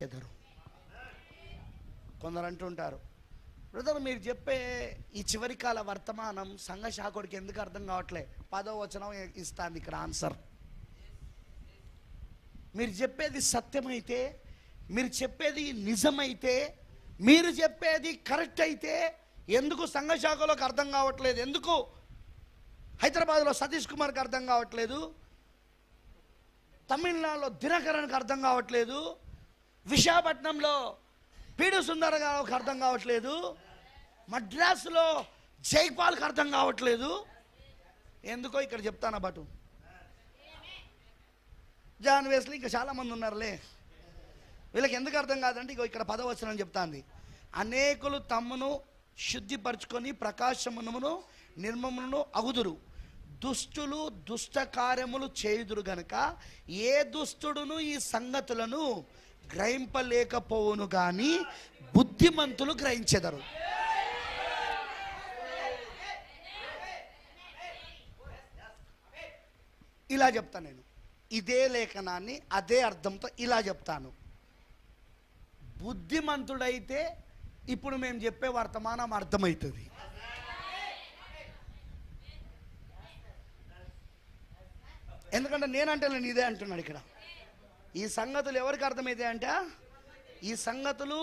ఎదురు కొందరు అంటుంటారు, బ్రదర్ మీరు చెప్పే ఈ చివరి కాల వర్తమానం సంఘ శాఖడికి ఎందుకు అర్థం కావట్లే? 10వ వచనం ఇస్తాను ఇక్కడ ఆన్సర్. మీరు చెప్పేది సత్యమైతే, మీరు చెప్పేది నిజమైతే, మీరు చెప్పేది కరెక్ట్ అయితే ఎందుకు సంఘ శాఖలోకి అర్థం కావట్లేదు? ఎందుకు హైదరాబాద్లో సతీష్ కుమార్కి అర్థం కావట్లేదు? తమిళనాడులో దినకరన్కి అర్థం కావట్లేదు? విశాఖపట్నంలో పీడు సుందరగారికి అర్థం కావట్లేదు? మద్రాసులో జైపాల్కి అర్థం కావట్లేదు? ఎందుకో ఇక్కడ చెప్తాను. బటు జాన్ వేస్లీ ఇంకా చాలామంది ఉన్నారులే, వీళ్ళకి ఎందుకు అర్థం కాదంటే ఇగో ఇక్కడ 10వ వచనం చెప్తాంది. అనేకులు తమ్మును శుద్ధిపరచుకొని ప్రకాశమును నిర్మమును అగుదురు, దుష్టులు దుష్ట కార్యములు చేయుదురు గనుక ఏ దుష్టుడును ఈ సంగతులను గ్రహింపలేకపోవును కానీ బుద్ధిమంతులు గ్రహించెదరు. ఇలా చెప్తాను నేను, ఇదే లేఖనాన్ని అదే అర్థంతో ఇలా చెప్తాను. బుద్ధిమంతుడైతే ఇప్పుడు మేము చెప్పే వర్తమానం అర్థమవుతుంది. ఎందుకంటే నేనంటే నేను ఇదే అంటున్నాడు ఇక్కడ. ఈ సంగతులు ఎవరికి అర్థమైతే అంటే, ఈ సంగతులు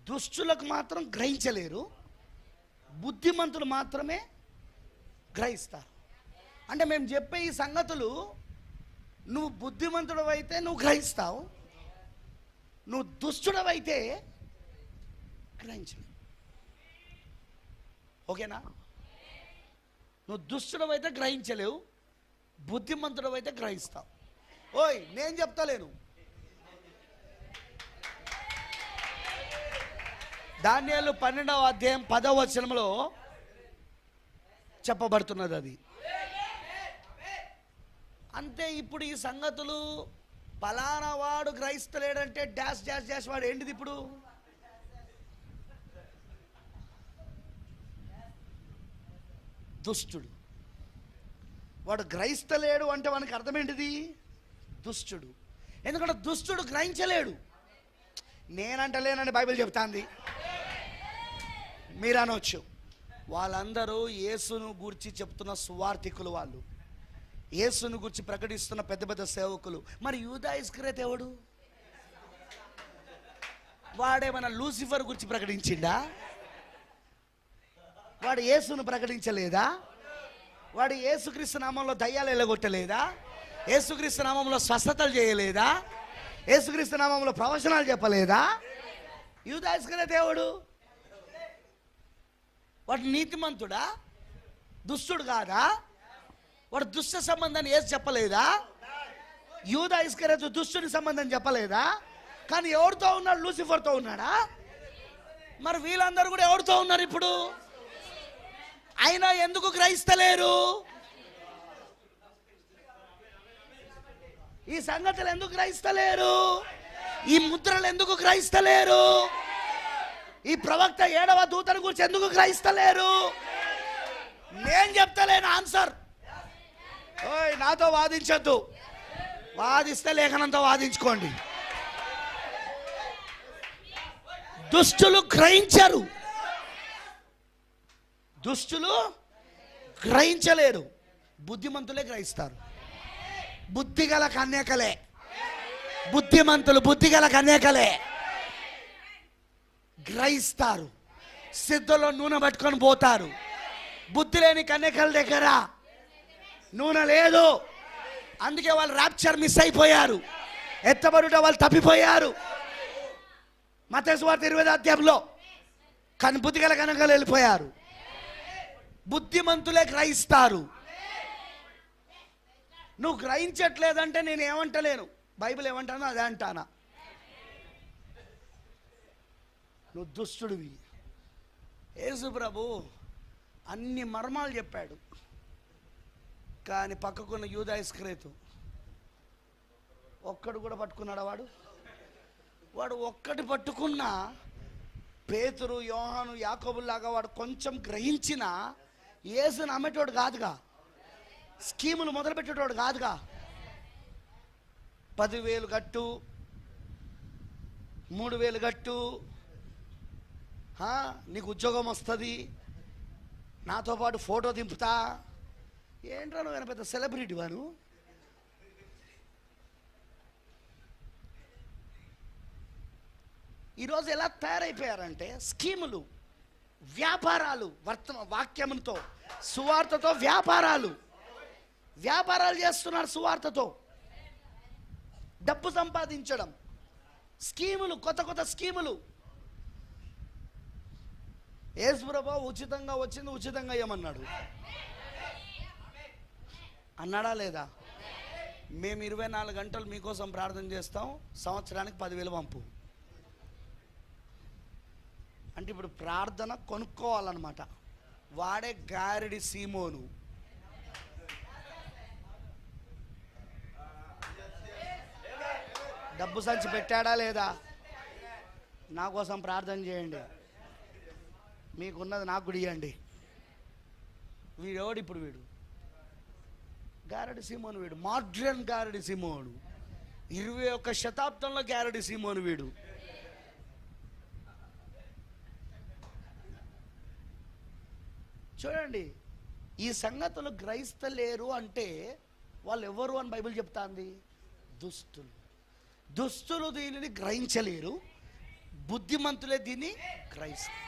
దుష్టులకు మాత్రం గ్రహించలేరు, బుద్ధిమంతులు మాత్రమే గ్రహిస్తారు. అంటే మేము చెప్పే ఈ సంగతులు నువ్వు బుద్ధిమంతుడవైతే నువ్వు గ్రహిస్తావు, నువ్వు దుష్టుడవైతే గ్రహించలేవు. ఓకేనా? నువ్వు దుష్టుడవైతే గ్రహించలేవు, బుద్ధిమంతుడవైతే గ్రహిస్తావు. ఓయ్ నేను చెప్తలేను, దానియేలు 12వ అధ్యాయం 10వ వచనంలో చెప్పబడుతున్నది అది. అంతే. ఇప్పుడు ఈ సంగతులు పలానా వాడు గ్రహిస్తలేడంటే డాష్ డాష్ డాష్ వాడు ఏంటిది? ఇప్పుడు దుష్టుడు. వాడు గ్రహిస్తలేడు అంటే వానికి అర్థం ఏంటిది? దుష్టుడు. ఎందుకంటే దుష్టుడు గ్రహించలేడు. నేనంటలేనని బైబిల్ చెప్తాంది. మీరు అనవచ్చు, వాళ్ళందరూ యేసును గూర్చి చెప్తున్న సువార్థికులు, వాళ్ళు యేసును గురించి ప్రకటిస్తున్న పెద్ద పెద్ద సేవకులు. మరి యూదా ఇస్కరియోతు ఎవడు? వాడేమైనా లూసిఫర్ గురించి ప్రకటించిండా? వాడు యేసును ప్రకటించలేదా? వాడు యేసుక్రీస్తు నామంలో దయ్యాలు ఎల్లగొట్టలేదా? యేసుక్రీస్తు నామంలో స్వస్థతలు చేయలేదా? యేసుక్రీస్తు నామంలో ప్రవచనాలు చెప్పలేదా? యూదా ఇస్కరియోతు ఎవడు? వాడు నీతిమంతుడా? దుష్టుడు కాదా? వాడు దుష్ట సంబంధాన్ని యేసు చెప్పలేదా? యూదా ఇస్కరియోతు దుష్టుడి సంబంధం చెప్పలేదా? కానీ ఎవరితో ఉన్నాడు? లూసిఫర్తో ఉన్నాడా? మరి వీళ్ళందరూ కూడా ఎవరితో ఉన్నారు ఇప్పుడు? అయినా ఎందుకు గ్రహిస్తలేరు? ఈ సంగతులు ఎందుకు గ్రహిస్తలేరు? ఈ ముద్రలు ఎందుకు గ్రహిస్తలేరు? ఈ ప్రవక్త 7వ దూతను గురించి ఎందుకు గ్రహిస్తలేరు? నేను చెప్తలేను ఆన్సర్. ఓయ్ నాతో వాదించద్దు, వాదిస్తే లేఖనంతో వాదించుకోండి. దుష్టులు గ్రహించరు, దుష్టులు గ్రహించలేరు, బుద్ధిమంతులే గ్రహిస్తారు. బుద్ధిగల కన్యకలే, బుద్ధిమంతులు బుద్ధిగల కన్యకలే గ్రహిస్తారు. సిద్ధలో నూనె పట్టుకొని పోతారు. బుద్ధి లేని కన్యకల దగ్గర నూనె లేదు, అందుకే వాళ్ళు ర్యాప్చర్ మిస్ అయిపోయారు, ఎత్తబడుట వాళ్ళు తప్పిపోయారు. మత్తయి సువార్త 20వ అధ్యాయంలో బుద్ధిగల కన్యకలు వెళ్ళిపోయారు. బుద్ధిమంతులే గ్రహిస్తారు. నువ్వు గ్రహించట్లేదంటే నేను ఏమంటలేను, బైబిల్ ఏమంటానో అదే అంటానా. నువ్వు దుష్టుడివి. యేసు ప్రభు అన్ని మర్మాలు చెప్పాడు, కానీ పక్కకున్న యూదా ఇస్కరియోతు ఒక్కడు కూడా పట్టుకున్నాడా? వాడు ఒక్కటి పట్టుకున్నా పేతురు, యోహాను, యాకోబుల్లాగా వాడు కొంచెం గ్రహించినా యేసుని అమ్మేటోడు కాదుగా, స్కీములు మొదలుపెట్టేటోడు కాదుగా. 10,000 కట్టు, 3,000 కట్టు, నీకు ఉద్యోగం వస్తుంది, నాతో పాటు ఫోటో దింపుతా. ఏంట్రా నువ్వు పెద్ద సెలబ్రిటీ వాను. ఈరోజు ఎలా తయారైపోయారంటే స్కీములు, వ్యాపారాలు, వాక్యముతో సువార్తతో వ్యాపారాలు చేస్తున్నారు. సువార్తతో డబ్బు సంపాదించడం, స్కీములు, కొత్త స్కీములు. యేసుప్రభు ఉచితంగా వచ్చింది, ఉచితంగా ఇవ్వమన్నాడు. అన్నాడా లేదా? మేము 24 గంటలు మీకోసం ప్రార్థన చేస్తాం, సంవత్సరానికి 10,000 పంపు అంటే ఇప్పుడు ప్రార్థన కొనుక్కోవాలన్నమాట. వాడే గారిడి సీమోను. డబ్బు సంచి పెట్టాడా లేదా? నా కోసం ప్రార్థన చేయండి, మీకున్నది నాకు కూడా ఇవ్వండి. వీడెవడు ఇప్పుడు? వీడు గారడి సీమోను. వీడు మోడ్రన్ గారడి సీమోను. 21వ శతాబ్దంలో గారడి సీమోను వీడు. చూడండి, ఈ సంగతులు గ్రహిస్తలేరు అంటే వాళ్ళు ఎవరు అని బైబిల్ చెప్తాంది? దుస్తులు దీనిని గ్రహించలేరు, బుద్ధిమంతులే దీన్ని గ్రహిస్తారు.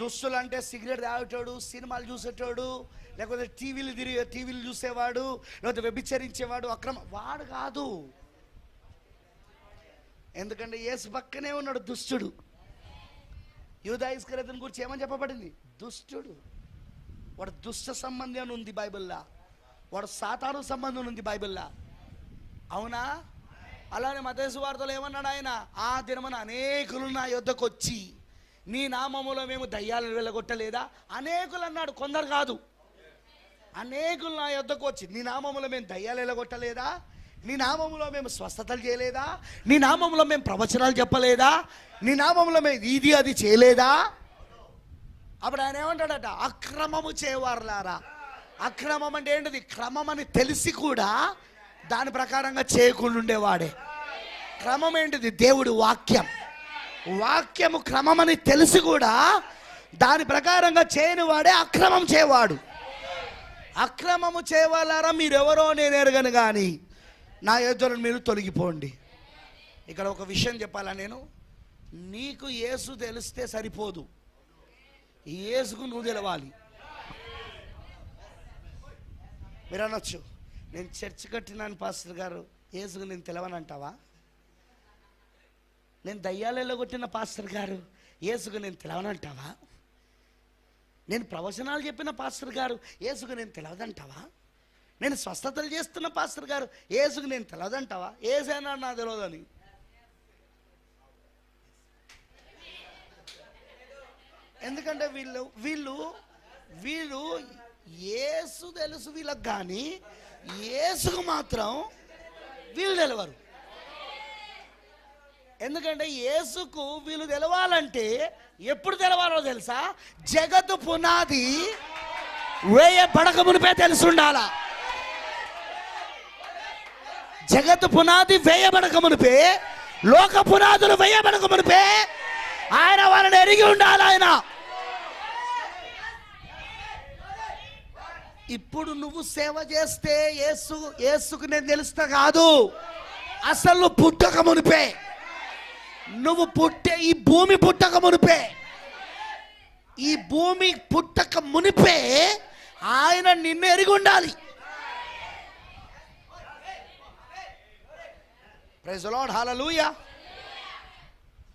దుస్తులు అంటే సిగరెట్ తాగేటోడు, సినిమాలు చూసేటోడు, లేకపోతే టీవీలు చూసేవాడు, లేకపోతే వ్యభిచరించేవాడు, వాడు కాదు. ఎందుకంటే యేసు పక్కనే ఉన్నాడు దుష్టుడు. యూదా ఇస్కరియోతుని గురించి ఏమని చెప్పబడింది? దుష్టుడు. వాడు దుష్ట సంబంధం అని ఉంది బైబిల్లా, వాడు సాతాను సంబంధం ఉంది బైబిల్లా. అవునా? అలానే మత్తయి సువార్తలో ఏమన్నాడు ఆయన? ఆ దినమున అనేకులు నా యొద్దకు వచ్చి నీ నామములో మేము దయ్యాలను వెళ్ళగొట్టలేదా? అనేకులు అన్నాడు, కొందరు కాదు. అనేకులు నా యొద్దకు వచ్చి నీ నామములో మేము దయ్యాలు వెళ్ళగొట్టలేదా? నీ నామములో మేము స్వస్థతలు చేయలేదా? నీ నామములో మేము ప్రవచనాలు చెప్పలేదా? నీ నామములో మేము ఇది అది చేయలేదా? అప్పుడు ఆయన ఏమంటాడట? అక్రమము చేయవారులారా. అక్రమం అంటే ఏంటిది? క్రమం అని తెలిసి కూడా దాని ప్రకారంగా చేయకుండా ఉండేవాడే. క్రమం ఏంటిది? దేవుడి వాక్యము క్రమం అని తెలిసి కూడా దాని ప్రకారంగా చేయని వాడే అక్రమం చేయవాడు. అక్రమము చేయవాలారా మీరెవరో నేను ఎరగను కానీ నా ఎదురును మీరు తొలగిపోండి. ఇక్కడ ఒక విషయం చెప్పాలా నేను? నీకు యేసు తెలిస్తే సరిపోదు, యేసుకు నువ్వు తెలవాలి. మీరు అనొచ్చు, నేను చర్చ్ కట్టినాను పాస్టర్ గారు, యేసుకు నేను తెలవనంటావా? నేను దయ్యాలలో కొట్టిన పాస్టర్ గారు, యేసుకు నేను తెలవనంటావా? నేను ప్రవచనాలు చెప్పిన పాస్టర్ గారు, యేసుకు నేను తెలవదంటావా? నేను స్వస్థతలు చేస్తున్న పాస్టర్ గారు, యేసుకు నేను తెలవదంటావా? ఏసైనా నాకు తెలియదని. ఎందుకంటే వీళ్ళు యేసు తెలుసు వీళ్ళకి, కానీ యేసుకు మాత్రం వీళ్ళు తెలవరు. ఎందుకంటే యేసుకు వీళ్ళు తెలవాలంటే ఎప్పుడు తెలవాలో తెలుసా? జగత్తు పునాది వేయబడక మునిపే తెలిసి ఉండాలా. జగత్తు పునాది వేయబడక మునిపే, లోక పునాదులు వేయబడక మునిపే ఆయన వాళ్ళని ఎరిగి ఉండాలి. ఆయన ఇప్పుడు నువ్వు సేవ చేస్తే యేసుకు నేను తెలుస్తా కాదు, అసలు నువ్వు పుట్టక మునిపే, నువ్వు ఈ భూమి పుట్టక మునిపే, ఈ భూమి పుట్టక మునిపే ఆయన నిన్ను ఎరిగి ఉండాలి. ప్రైజ్ ది లార్డ్, హల్లెలూయా.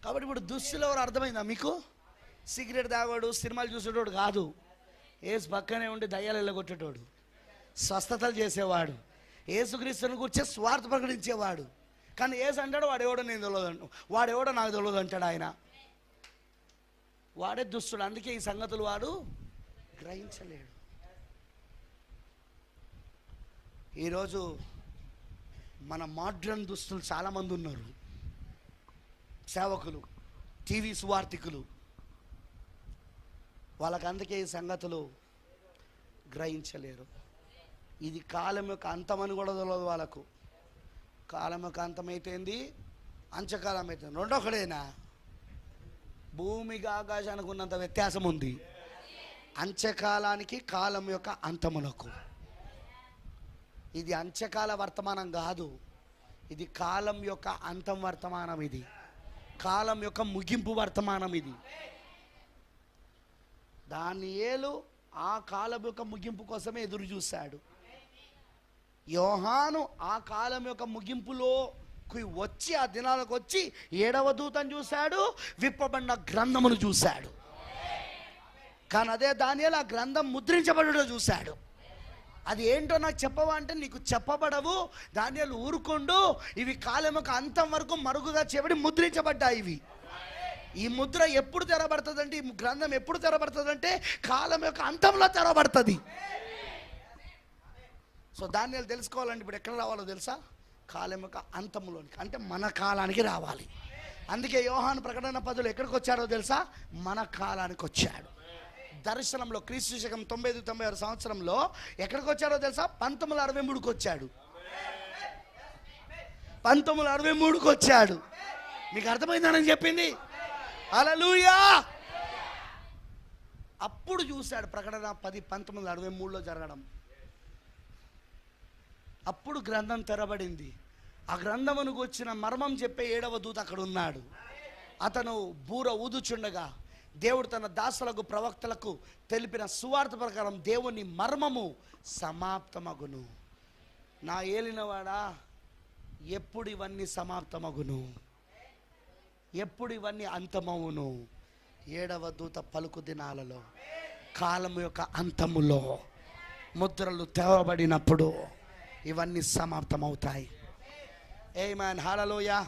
కాబట్టి ఇప్పుడు దుస్తులు ఎవరు అర్థమైందా మీకు? సిగరెట్ తాగోడు, సినిమాలు చూసేటోడు కాదు, యేసు పక్కనే ఉండి దయ్యాలు వెళ్ళగొట్టేటోడు, స్వస్థతలు చేసేవాడు, యేసుక్రీస్తుని గురించి స్వార్థ ప్రకటించేవాడు. కానీ యేసు అంటాడు వాడెవడో నేను తెలియదు, వాడెవడో నాకు తెలియదు అంటాడు ఆయన. వాడే దుస్తుడు. అందుకే ఈ సంగతులు వాడు గ్రహించలేడు. ఈరోజు మన మోడ్రన్ దుస్తులు చాలామంది ఉన్నారు, సేవకులు, టీవీ సువార్థికులు. వాళ్ళకి అందుకే ఈ సంగతులు గ్రహించలేరు. ఇది కాలం యొక్క అంతమని కూడా తెలియదు వాళ్ళకు. కాలం యొక్క అంతమైతేంది, అంత్యకాలం అయితే రెండొకడేనా? భూమికి ఆకాశానికి ఉన్నంత వ్యత్యాసం ఉంది అంత్యకాలానికి కాలం యొక్క అంతమునకు. ఇది అంత్యకాల వర్తమానం కాదు, ఇది కాలం యొక్క అంతం వర్తమానం, ఇది కాలం యొక్క ముగింపు వర్తమానం. ఇది దానియేలు ఆ కాలం యొక్క ముగింపు కోసమే ఎదురు చూశాడు. యోహాను ఆ కాలం యొక్క ముగింపులోకి వచ్చి, ఆ దినాలకు వచ్చి 7వ దూతను చూశాడు, విప్పబడిన గ్రంథమును చూశాడు. కానీ అదే దానియేలు ఆ గ్రంథం ముద్రించబడడం చూశాడు. అది ఏంటో నాకు చెప్పవా అంటే, నీకు చెప్పబడవు, దానియేలు ఊరుకోండు, ఇవి కాలం యొక్క అంతం వరకు మరుగుగా చేయబడి ముద్రించబడ్డాయి. ఇవి ఈ ముద్ర ఎప్పుడు తెరబడుతుందంటే, ఈ గ్రంథం ఎప్పుడు తెరబడుతుందంటే కాలం యొక్క అంతంలో తెరబడుతుంది. సో దానియేలు తెలుసుకోవాలంటే ఇప్పుడు ఎక్కడ రావాలో తెలుసా? కాలం యొక్క అంతంలోనికి, అంటే మన కాలానికి రావాలి. అందుకే యోహాను ప్రకటన 10లో ఎక్కడికి వచ్చాడో తెలుసా? మన కాలానికి వచ్చాడు. దర్శనంలో క్రీస్తు శకం 95-96 సంవత్సరంలో ఎక్కడికి వచ్చాడో తెలుసా? 1963కి వచ్చాడు. 1963కి వచ్చాడు. మీకు అర్థమైందని చెప్పింది. హల్లెలూయా. అప్పుడు చూశాడు ప్రకటన 10 1963లో జరగడం. అప్పుడు గ్రంథం తెరబడింది. ఆ గ్రంథమునకు వచ్చిన మర్మం చెప్పే 7వ దూత అక్కడ ఉన్నాడు. అతను బూర ఊదుచుండగా దేవుడు తన దాసులకు ప్రవక్తలకు తెలిపిన సువార్త ప్రకారం దేవుని మర్మము సమాప్తమగును. నా ఏలినవాడా, ఎప్పుడు ఇవన్నీ సమాప్తమగును? ఎప్పుడు ఇవన్నీ అంతమవును? 7వ దూత పలుకు దినాలలో, కాలము యొక్క అంతములో ముద్రలు తెరవబడినప్పుడు ఇవన్నీ సమాప్తమవుతాయి. ఆమేన్. హల్లెలూయా.